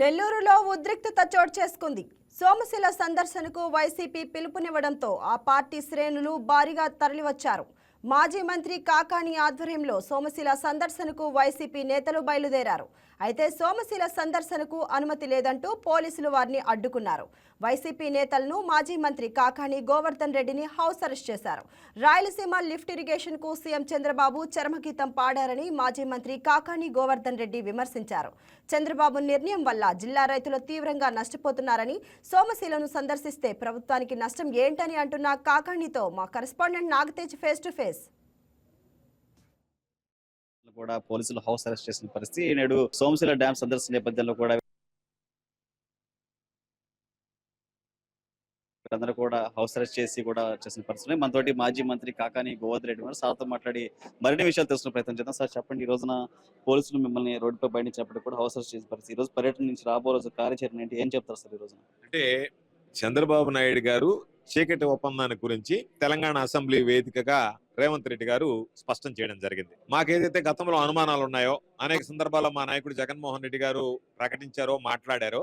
నెల్లూరులో ఉద్రిక్తత చోటు చేసుకుంది. సోమశిల సందర్శనకు వైసీపీ పిలుపునివ్వడంతో ఆ పార్టీ శ్రేణులు భారీగా తరలివచ్చారు. మాజీ మంత్రి కాకాణి ఆధ్వర్యంలో సోమశిల సందర్శనకు వైసీపీ నేతలు బయలుదేరారు. అయితే సోమశిల సందర్శనకు అనుమతి లేదంటూ పోలీసులు వారిని అడ్డుకున్నారు. వైసీపీ నేతలను మాజీ మంత్రి కాకాణి గోవర్ధన్ రెడ్డిని హౌస్ అరెస్ట్ చేశారు. రాయలసీమ లిఫ్ట్ ఇరిగేషన్ కు సీఎం చంద్రబాబు చరమగీతం పాడారని మాజీ మంత్రి కాకాణి గోవర్ధన్ రెడ్డి విమర్శించారు. చంద్రబాబు నిర్ణయం వల్ల జిల్లా రైతులు తీవ్రంగా నష్టపోతున్నారని, సోమశిలను సందర్శిస్తే ప్రభుత్వానికి నష్టం ఏంటని అంటున్న కాకాణితో మా correspondent Nagatej face to face. కూడా పోలీసులు హౌస్ అరెస్ట్ చేసిన పరిస్థితి. నేడు సోమశిల డ్యాం సందర్శన నేపథ్యంలో కూడా అందరూ కూడా హౌస్ అరెస్ట్ చేసి కూడా చేసిన పరిస్థితి. మనతోటి మాజీ మంత్రి కాకాని గోవర్ధన్ రెడ్డి ఉన్నారు. సార్తో మాట్లాడి మరిన్ని విషయాలు తెలుసుకునే ప్రయత్నం చేద్దాం. సార్ చెప్పండి, ఈ రోజున పోలీసులు మిమ్మల్ని రోడ్డుపై బయటించినప్పుడు కూడా హౌస్ అరెస్ట్ చేసిన పరిస్థితి. ఈ రోజు పర్యటన నుంచి రాబో రోజు కార్యాచరణ ఏంటి, ఏం చెప్తారు సార్ ఈ రోజున? అంటే చంద్రబాబు నాయుడు గారు చీకటి ఒప్పందాన్ని గురించి తెలంగాణ అసెంబ్లీ వేదికగా రేవంత్ రెడ్డి గారు స్పష్టం చేయడం జరిగింది. మాకేదైతే గతంలో అనుమానాలు ఉన్నాయో, అనేక సందర్భాల్లో మా నాయకుడు జగన్మోహన్ రెడ్డి గారు ప్రకటించారో, మాట్లాడారో,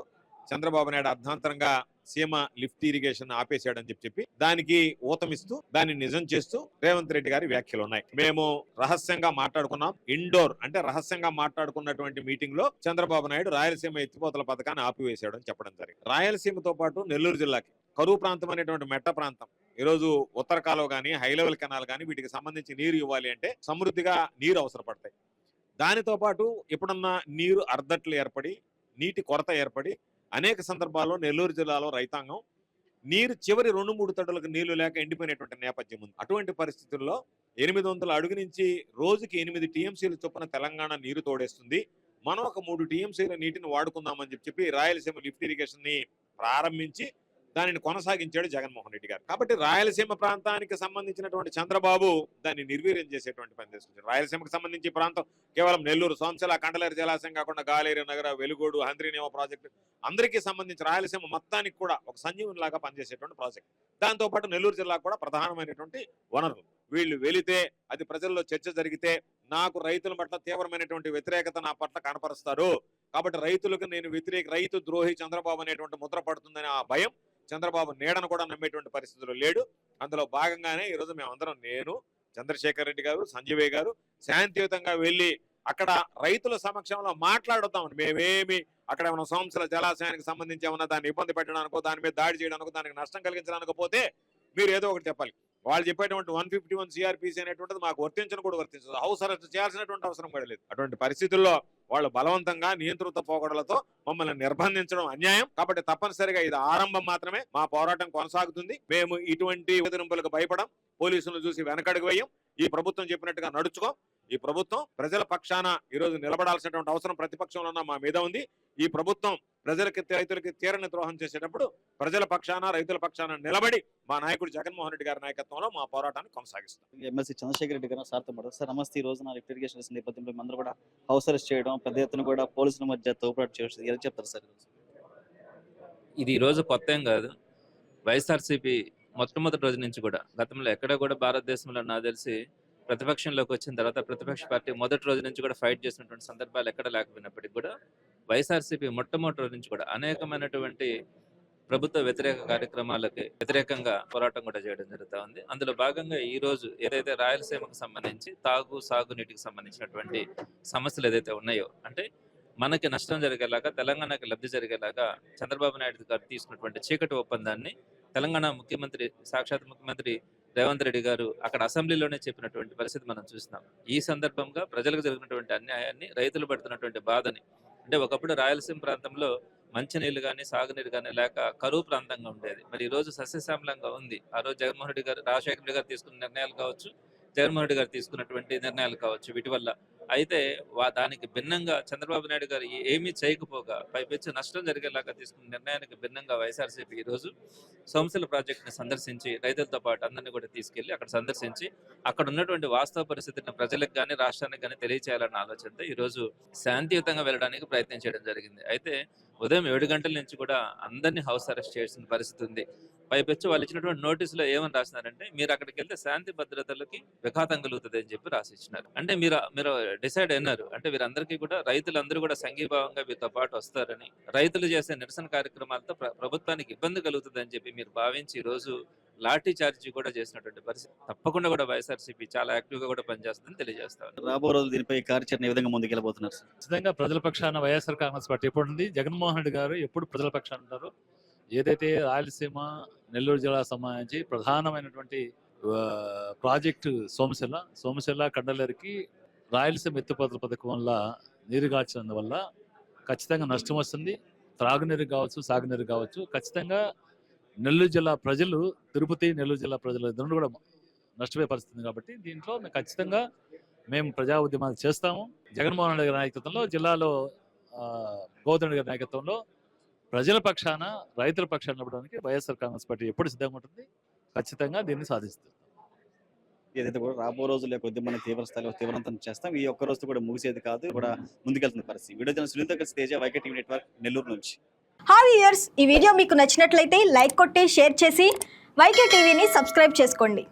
చంద్రబాబు నాయుడు అర్ధాంతరంగా సీమ లిఫ్ట్ ఇరిగేషన్ ఆపేశాడని చెప్పి దానికి ఊతమిస్తూ దాన్ని నిజం చేస్తూ రేవంత్ రెడ్డి గారి వ్యాఖ్యలు ఉన్నాయి. మేము రహస్యంగా మాట్లాడుకున్నాం. ఇండోర్ అంటే రహస్యంగా మాట్లాడుకున్నటువంటి మీటింగ్ లో చంద్రబాబు నాయుడు రాయలసీమ ఎత్తిపోతల పథకాన్ని ఆపివేశాడు అని చెప్పడం జరిగింది. రాయలసీమతో పాటు నెల్లూరు జిల్లాకి కరువు ప్రాంతం అనేటువంటి మెట్ట ప్రాంతం, ఈరోజు ఉత్తర కాలువ కానీ, హై లెవెల్ కెనాల్ కానీ వీటికి సంబంధించి నీరు ఇవ్వాలి అంటే సమృద్ధిగా నీరు అవసరపడతాయి. దానితో పాటు ఇప్పుడున్న నీరు అర్ధట్లు ఏర్పడి, నీటి కొరత ఏర్పడి అనేక సందర్భాల్లో నెల్లూరు జిల్లాలో రైతాంగం నీరు చివరి 2-3 తడులకు నీళ్లు లేక ఎండిపోయినటువంటి నేపథ్యం ఉంది. అటువంటి పరిస్థితుల్లో 800 అడుగు నుంచి రోజుకి 8 టీఎంసీలు చొప్పున తెలంగాణ నీరు తోడేస్తుంది. మనం ఒక 3 టీఎంసీల నీటిని వాడుకుందామని చెప్పి రాయలసీమ లిఫ్ట్ ఇరిగేషన్ ని ప్రారంభించి దానిని కొనసాగించాడు జగన్మోహన్ రెడ్డి గారు. కాబట్టి రాయలసీమ ప్రాంతానికి సంబంధించినటువంటి చంద్రబాబు దాన్ని నిర్వీర్యం చేసేటువంటి పని చేసుకుంటారు. రాయలసీమకు సంబంధించి ప్రాంతం కేవలం నెల్లూరు, సోమశిల, కండలేరు జలాశయం కాకుండా గాలేరు నగర, వెలుగోడు, హంద్రీనేవ ప్రాజెక్టు అందరికీ సంబంధించి రాయలసీమ మొత్తానికి కూడా ఒక సంజీవన్ లాగా పనిచేసేటువంటి ప్రాజెక్ట్. దాంతో పాటు నెల్లూరు జిల్లాకు కూడా ప్రధానమైనటువంటి వనరులు. వీళ్ళు వెళితే అది ప్రజల్లో చర్చ జరిగితే నాకు రైతుల పట్ల తీవ్రమైనటువంటి వ్యతిరేకత నా పట్ల కనపరుస్తారు. కాబట్టి రైతులకు నేను రైతు ద్రోహి చంద్రబాబు అనేటువంటి ముద్ర పడుతుందని ఆ భయం చంద్రబాబు నీడను కూడా నమ్మేటువంటి పరిస్థితులు లేడు. అందులో భాగంగానే ఈరోజు మేమందరం, నేను, చంద్రశేఖర్ రెడ్డి గారు, సంజయ్ గారు శాంతియుతంగా వెళ్ళి అక్కడ రైతుల సమక్షంలో మాట్లాడుతాం. మేమేమి అక్కడ ఏమైనా సోమశిల జలాశయానికి సంబంధించి ఏమన్నా దాన్ని ఇబ్బంది పెట్టడానికో, దాని మీద దాడి చేయడానికో, దానికి నష్టం కలిగించడానికో పోతే మీరు ఏదో ఒకటి చెప్పాలి. వాళ్ళు చెప్పేటువంటి 151 సిఆర్పిసి అనేటువంటిది మాకు వర్తించను కూడా వర్తించదు. హౌస్ అరెస్ట్ చేయాల్సినటువంటి అవసరం కూడా లేదు. అటువంటి పరిస్థితుల్లో వాళ్ళు బలవంతంగా నియంత్రిత పోకడలతో మమ్మల్ని నిర్బంధించడం అన్యాయం. కాబట్టి తప్పనిసరిగా ఇది ఆరంభం మాత్రమే. మా పోరాటం కొనసాగుతుంది. మేము ఇటువంటి బెదిరింపులకు భయపడం, పోలీసులను చూసి వెనకడుగు వేయం. ఈ ప్రభుత్వం చెప్పినట్టుగా నడుచుకో. ఈ ప్రభుత్వం ప్రజల పక్షాన ఈరోజు నిలబడాల్సినటువంటి అవసరం ప్రతిపక్షంలో ఉన్న మా మీద ఉంది. ఈ ప్రభుత్వం ప్రజలకి, రైతులకి తీరని ద్రోహం చేసేటప్పుడు ప్రజల పక్షాన, రైతుల పక్షాన నిలబడి మా నాయకుడు జగన్మోహన్ రెడ్డి గారి నాయకత్వంలో మా పోరాటాన్ని కొనసాగిస్తాం. ఎమ్మెల్సీ చంద్రశేఖర్ రెడ్డి గారు సార్తో మాట్లాడారు. సార్ నమస్తే, ఈ రోజున లిఫ్ట్ ఇరిగేషన్ నేపథ్యంలో అందరూ కూడా హౌస్ అరెస్ట్ చేయడం, పెద్ద ఎత్తున కూడా పోలీసుల మధ్య తోపులాట చేయడం, ఎలా చెప్తారు సార్? ఇది ఈ రోజు కొత్త ఏం కాదు. వైఎస్ఆర్సీపీ మొట్టమొదటి రోజు నుంచి కూడా, గతంలో ఎక్కడ కూడా భారతదేశంలో నాకు తెలిసి ప్రతిపక్షంలోకి వచ్చిన తర్వాత ప్రతిపక్ష పార్టీ మొదటి రోజు నుంచి కూడా ఫైట్ చేసినటువంటి సందర్భాలు ఎక్కడ లేకపోయినప్పటికీ కూడా వైఎస్ఆర్సీపీ మొట్టమొదటి రోజు నుంచి కూడా అనేకమైనటువంటి ప్రభుత్వ వ్యతిరేక కార్యక్రమాలకి వ్యతిరేకంగా పోరాటం కూడా చేయడం జరుగుతూ ఉంది. అందులో భాగంగా ఈ రోజు ఏదైతే రాయలసీమకు సంబంధించి సాగునీటికి సంబంధించినటువంటి సమస్యలు ఏదైతే ఉన్నాయో, అంటే మనకి నష్టం జరిగేలాగా, తెలంగాణకి లబ్ధి జరిగేలాగా చంద్రబాబు నాయుడు గారు తీసుకున్నటువంటి చీకటి ఒప్పందాన్ని తెలంగాణ ముఖ్యమంత్రి, సాక్షాత్ ముఖ్యమంత్రి రేవంత్ రెడ్డి గారు అక్కడ అసెంబ్లీలోనే చెప్పినటువంటి పరిస్థితి మనం చూస్తున్నాం. ఈ సందర్భంగా ప్రజలకు జరిగినటువంటి అన్యాయాన్ని, రైతులు పడుతున్నటువంటి బాధని, అంటే ఒకప్పుడు రాయలసీమ ప్రాంతంలో మంచినీళ్ళు కానీ, సాగునీరు కానీ లేక కరువు ప్రాంతంగా ఉండేది. మరి ఈ రోజు సస్యశ్యామలంగా ఉంది. ఆ రోజు జగన్మోహన్ రెడ్డి గారు, రాజశేఖర రెడ్డి గారు తీసుకున్న నిర్ణయాలు కావచ్చు, జగన్మోహన్ రెడ్డి గారు తీసుకున్నటువంటి నిర్ణయాలు కావచ్చు, వీటి వల్ల అయితే దానికి భిన్నంగా చంద్రబాబు నాయుడు గారు ఏమీ చేయకపోగా పైపెచ్చు నష్టం జరిగేలాగా తీసుకున్న నిర్ణయానికి భిన్నంగా వైఎస్ఆర్సీపీ ఈరోజు సోమశిల ప్రాజెక్టుని సందర్శించి రైతులతో పాటు అందరినీ కూడా తీసుకెళ్లి అక్కడ సందర్శించి అక్కడ ఉన్నటువంటి వాస్తవ పరిస్థితిని ప్రజలకు కానీ, రాష్ట్రానికి కానీ తెలియచేయాలన్న ఆలోచనతో ఈరోజు శాంతియుతంగా వెళ్ళడానికి ప్రయత్నం చేయడం జరిగింది. అయితే ఉదయం 7 గంటల నుంచి కూడా అందరినీ హౌస్ అరెస్ట్ చేసిన పరిస్థితి ఉంది. పైపెచ్చు వాళ్ళు ఇచ్చినటువంటి నోటీసులో ఏమని రాసినారంటే మీరు అక్కడికి వెళ్తే శాంతి భద్రతలకి విఘాతం కలుగుతుంది అని చెప్పి రాసి ఇచ్చినారు. అంటే మీరు డిసైడ్ అయినారు అంటే వీరందరికీ కూడా రైతులందరూ కూడా సంఘీభావంగా మీతో పాటు వస్తారని, రైతులు చేసే నిరసన కార్యక్రమాలతో ప్రభుత్వానికి ఇబ్బంది కలుగుతుంది అని చెప్పి మీరు భావించి ఈ రోజు లాఠీ చార్జీ కూడా చేసినటువంటి పరిస్థితి. తప్పకుండా కూడా వైఎస్ఆర్సీపీ చాలా యాక్టివ్ గా కూడా పనిచేస్తుందని తెలియజేస్తాను. రాబో రోజు దీనిపై కార్యాచరణ ఏ విధంగా ముందుకెళ్ళబోతున్నారు సార్? ఖచ్చితంగా ప్రజల పక్షాన వైఎస్ఆర్ కాంగ్రెస్ పార్టీ ఎప్పుడు ఉంది. జగన్మోహన్ రెడ్డి గారు ఎప్పుడు ప్రజల పక్షాన ఉంటారు. ఏదైతే రాయలసీమ నెల్లూరు జిల్లా సంబంధించి ప్రధానమైనటువంటి ప్రాజెక్టు సోమశిల కండలేరికి రాయలసీమ ఎత్తిపోతల పథకం వల్ల నీరు కాచినందువల్ల ఖచ్చితంగా నష్టం వస్తుంది. త్రాగునీరు కావచ్చు, సాగునీరు కావచ్చు. ఖచ్చితంగా నెల్లూరు జిల్లా ప్రజలు, తిరుపతి నెల్లూరు జిల్లా ప్రజలు ఇద్దరు కూడా నష్టపోయే పరిస్థితి ఉంది. కాబట్టి దీంట్లో ఖచ్చితంగా మేము ప్రజా ఉద్యమాలు చేస్తాము. జగన్మోహన్ రెడ్డి గారి నాయకత్వంలో, జిల్లాలో గోవర్ధన్ రెడ్డి గారి నాయకత్వంలో ప్రజల పక్షాన, రైతుల పక్షాన నిలబడడానికి వైఎస్ఆర్ కాంగ్రెస్ పార్టీ ఎప్పుడు సిద్ధంగా ఉంటుంది. ఖచ్చితంగా దీన్ని సాధిస్తుంది. ఏదైతే కూడా రాబో రోజుల్లో ఉద్యమాన్ని తీవ్ర స్థాయిలో తీవ్రవంతం చేస్తాం. ఈ ఒక్క రోజు కూడా ముగిసేది కాదు, కూడా ముందుకెళ్తున్న పరిస్థితి. వీడియో జర్నలిస్ట్ సునీల్తో కలిసి Teja, YK TV network, Nellore నుంచి. హాయ్ వ్యూయర్స్, ఈ వీడియో మీకు నచ్చినట్లయితే లైక్ కొట్టి షేర్ చేసి వైకే టీవీని సబ్స్క్రైబ్ చేసుకోండి.